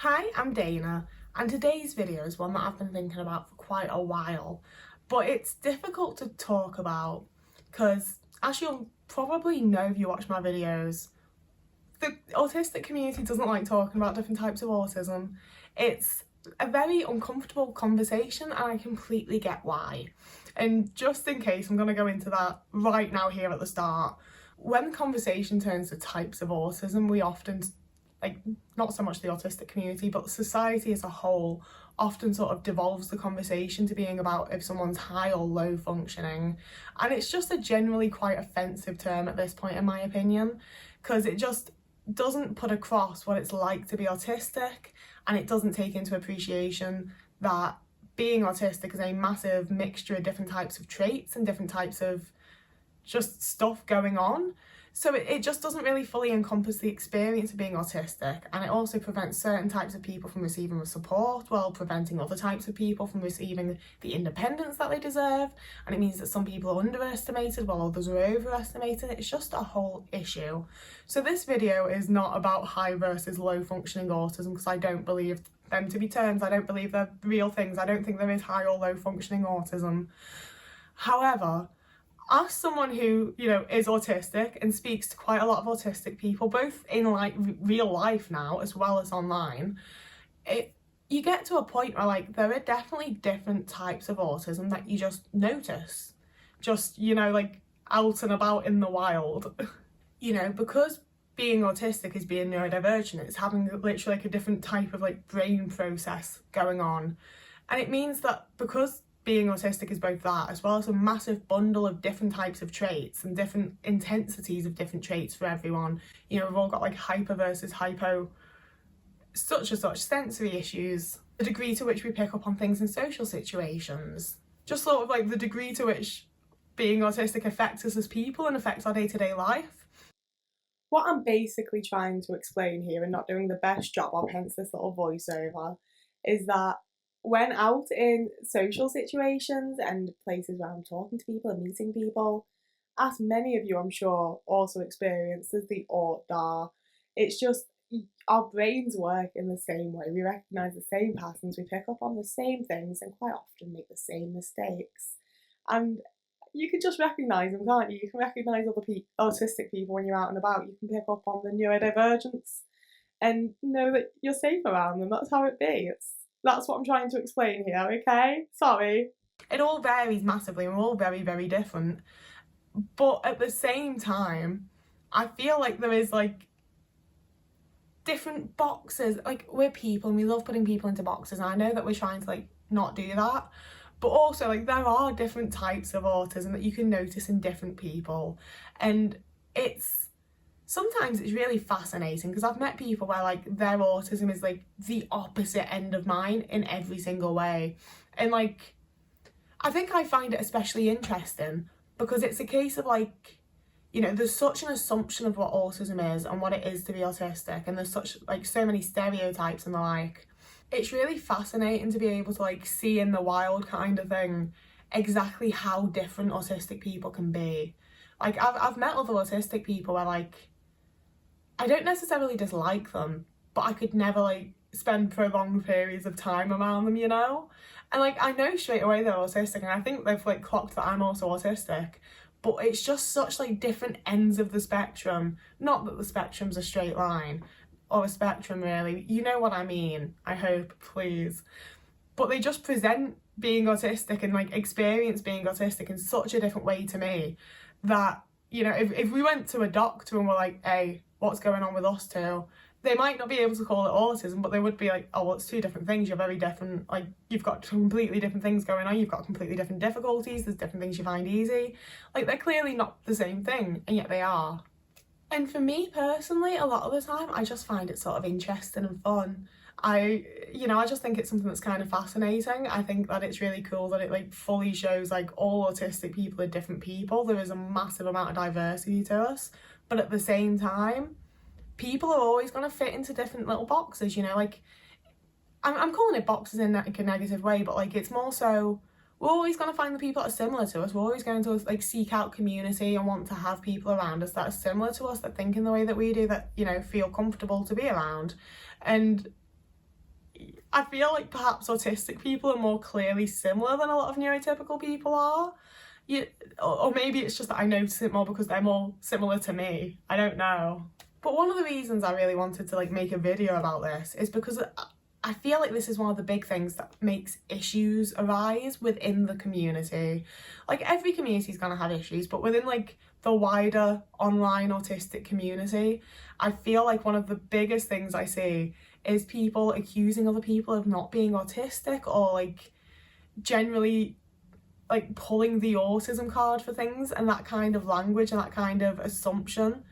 Hi, I'm Dana, and today's video is one that I've been thinking about for quite a while, but it's difficult to talk about because, as you'll probably know if you watch my videos, the autistic community doesn't like talking about different types of autism. It's a very uncomfortable conversation, and I completely get why. And just in case, I'm going to go into that right now here at the start. When the conversation turns to types of autism, we often, not so much the autistic community, but society as a whole often sort of devolves the conversation to being about if someone's high or low functioning. And it's just a generally quite offensive term at this point, in my opinion, because it just doesn't put across what it's like to be autistic, and it doesn't take into appreciation that being autistic is a massive mixture of different types of traits and different types of just stuff going on. So it just doesn't really fully encompass the experience of being autistic, and it also prevents certain types of people from receiving the support while preventing other types of people from receiving the independence that they deserve. And it means that some people are underestimated while others are overestimated. It's just a whole issue. So this video is not about high versus low functioning autism, because I don't believe them to be terms. I don't believe they're real things. I don't think there is high or low functioning autism. However, as someone who, is autistic and speaks to quite a lot of autistic people, both in real life now as well as online, you get to a point where there are definitely different types of autism that you just notice, just out and about in the wild. Because being autistic is being neurodivergent, it's having literally a different type of brain process going on, and it means that because being autistic is both that as well as a massive bundle of different types of traits and different intensities of different traits for everyone. We've all got hyper versus hypo, such and such sensory issues, the degree to which we pick up on things in social situations, just sort of the degree to which being autistic affects us as people and affects our day-to-day life. What I'm basically trying to explain here, and not doing the best job of, hence this little voiceover, is that when out in social situations and places where I'm talking to people and meeting people, as many of you I'm sure also experience, as the ORT-DAR, it's just our brains work in the same way. We recognise the same patterns, we pick up on the same things, and quite often make the same mistakes. And you can just recognise them, can't you? You can recognise other autistic people when you're out and about. You can pick up on the neurodivergence and know that you're safe around them. That's how it be. That's what I'm trying to explain here, okay? Sorry. It all varies massively, and we're all very, very different. But at the same time, I feel like there is different boxes. We're people and we love putting people into boxes, and I know that we're trying to not do that. But also there are different types of autism that you can notice in different people. And sometimes it's really fascinating, because I've met people where their autism is the opposite end of mine in every single way. And I think I find it especially interesting because it's a case of there's such an assumption of what autism is and what it is to be autistic, and there's such so many stereotypes and the like. It's really fascinating to be able to see in the wild kind of thing exactly how different autistic people can be. I've met other autistic people where I don't necessarily dislike them, but I could never spend prolonged periods of time around them, And I know straight away they're autistic, and I think they've clocked that I'm also autistic, but it's just such different ends of the spectrum. Not that the spectrum's a straight line or a spectrum, really. You know what I mean, I hope, please. But they just present being autistic and experience being autistic in such a different way to me that, if we went to a doctor and were hey, what's going on with us two, they might not be able to call it autism, but they would be oh, well, it's two different things, you're very different, you've got completely different things going on, you've got completely different difficulties, there's different things you find easy. They're clearly not the same thing, and yet they are. And for me personally, a lot of the time, I just find it sort of interesting and fun. I just think it's something that's kind of fascinating. I think that it's really cool that it fully shows all autistic people are different people. There is a massive amount of diversity to us, but at the same time, people are always going to fit into different little boxes. I'm calling it boxes in a negative way, but it's more so we're always going to find the people that are similar to us. We're always going to seek out community and want to have people around us that are similar to us, that think in the way that we do, that feel comfortable to be around. And I feel like perhaps autistic people are more clearly similar than a lot of neurotypical people are. You, or maybe it's just that I notice it more because they're more similar to me. I don't know. But one of the reasons I really wanted to like make a video about this is because I feel like this is one of the big things that makes issues arise within the community. Like every community is going to have issues, but within like the wider online autistic community, I feel like one of the biggest things I see is people accusing other people of not being autistic, or like generally like pulling the autism card for things, and that kind of language and that kind of assumption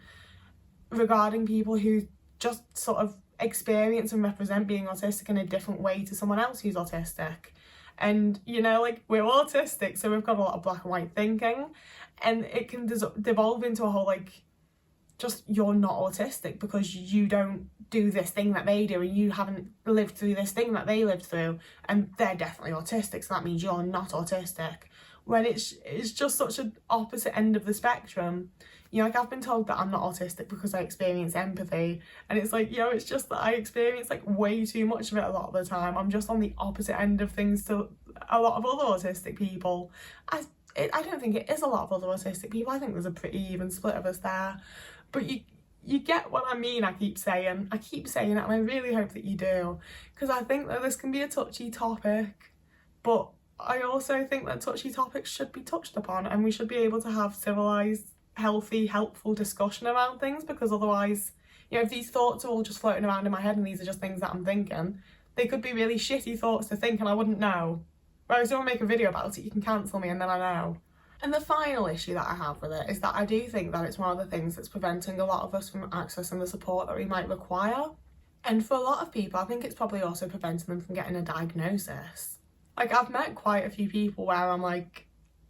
regarding people who just sort of experience and represent being autistic in a different way to someone else who's autistic. And you know, like we're autistic, so we've got a lot of black and white thinking, and it can devolve into a whole like, just you're not autistic because you don't do this thing that they do, and you haven't lived through this thing that they lived through, and they're definitely autistic, so that means you're not autistic, when it's just such an opposite end of the spectrum. You know, like I've been told that I'm not autistic because I experience empathy, and it's like, you know, it's just that I experience like way too much of it a lot of the time. I'm just on the opposite end of things to a lot of other autistic people. I don't think it is a lot of other autistic people. I think there's a pretty even split of us there. But you get what I mean. I keep saying it, and I really hope that you do, because I think that this can be a touchy topic, but I also think that touchy topics should be touched upon, and we should be able to have civilized, healthy, helpful discussion around things, because otherwise, you know, if these thoughts are all just floating around in my head and these are just things that I'm thinking, they could be really shitty thoughts to think and I wouldn't know. Whereas if I make a video about it, you can cancel me and then I know. And the final issue that I have with it is that I do think that it's one of the things that's preventing a lot of us from accessing the support that we might require. And for a lot of people, I think it's probably also preventing them from getting a diagnosis. Like, I've met quite a few people where I'm like,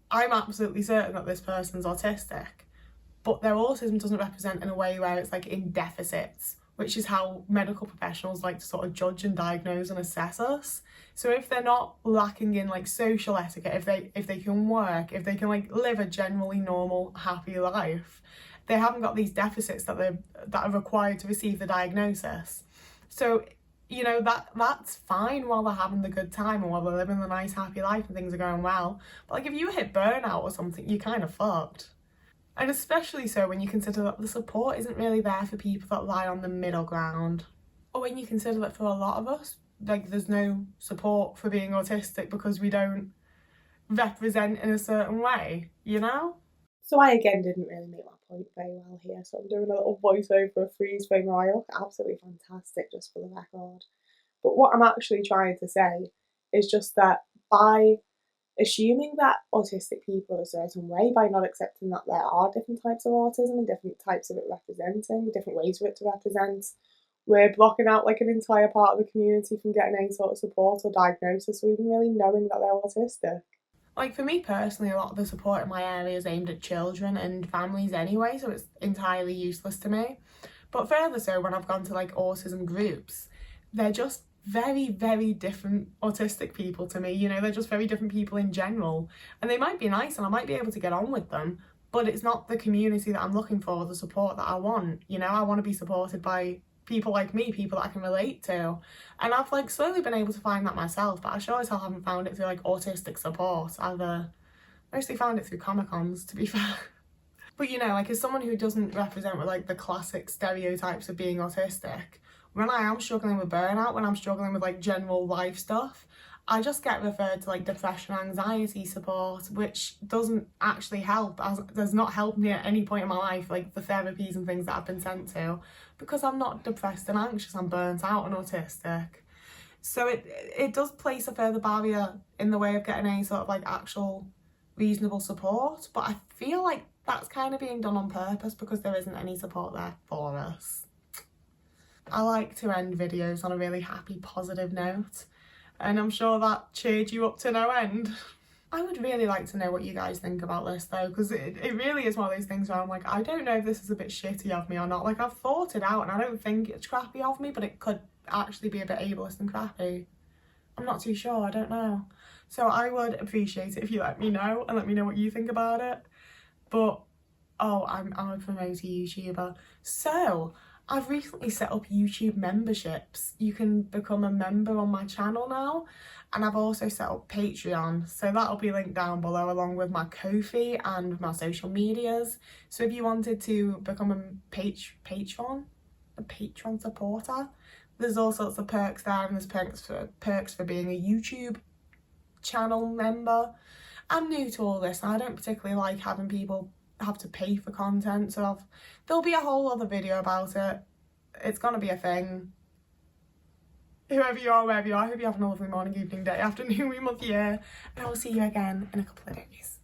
I'm absolutely certain that this person's autistic, but their autism doesn't represent in a way where it's like in deficits, which is how medical professionals like to sort of judge and diagnose and assess us. So if they're not lacking in like social etiquette, if they can work, if they can like live a generally normal, happy life, they haven't got these deficits that are required to receive the diagnosis. So, you know, that's fine while they're having the good time and while they're living the nice, happy life and things are going well. But like if you hit burnout or something, you're kind of fucked. And especially so when you consider that the support isn't really there for people that lie on the middle ground. Or when you consider that for a lot of us, like there's no support for being autistic because we don't represent in a certain way, you know? So I again didn't really make my point very well here, so I'm doing a little voiceover, a freeze frame, where I look absolutely fantastic, just for the record. But what I'm actually trying to say is just that by assuming that autistic people are a certain way, by not accepting that there are different types of autism and different types of it representing, different ways for it to represent, we're blocking out like an entire part of the community from getting any sort of support or diagnosis or even really knowing that they're autistic. Like for me personally, a lot of the support in my area is aimed at children and families anyway, so it's entirely useless to me. But further so, when I've gone to like autism groups, they're just very, very different autistic people to me. You know, they're just very different people in general. And they might be nice and I might be able to get on with them, but it's not the community that I'm looking for, the support that I want. You know, I want to be supported by people like me, people that I can relate to. And I've like slowly been able to find that myself, but I sure as hell haven't found it through like autistic support. I've mostly found it through Comic-Cons, to be fair. But you know, like as someone who doesn't represent with like the classic stereotypes of being autistic, when I am struggling with burnout, when I'm struggling with like general life stuff, I just get referred to like depression, anxiety support, which doesn't actually help, as does not help me at any point in my life, like the therapies and things that I've been sent to, because I'm not depressed and anxious, I'm burnt out and autistic. So it does place a further barrier in the way of getting any sort of like actual reasonable support, but I feel like that's kind of being done on purpose because there isn't any support there for us. I like to end videos on a really happy, positive note, and I'm sure that cheered you up to no end. I would really like to know what you guys think about this though, because it really is one of those things where I'm like, I don't know if this is a bit shitty of me or not. Like I've thought it out and I don't think it's crappy of me, but it could actually be a bit ableist and crappy. I'm not too sure, I don't know. So I would appreciate it if you let me know and let me know what you think about it. But, oh, I'm a promoter YouTuber. So, I've recently set up YouTube memberships. You can become a member on my channel now, and I've also set up Patreon, so that'll be linked down below along with my Ko-fi and my social medias. So if you wanted to become a patron supporter, there's all sorts of perks there, and there's perks for being a YouTube channel member. I'm new to all this and I don't particularly like having people have to pay for content, so there'll be a whole other video about it. It's gonna be a thing. Whoever you are, wherever you are, I hope you're having a lovely morning, evening, day, afternoon, week, month, year, and I will see you again in a couple of days.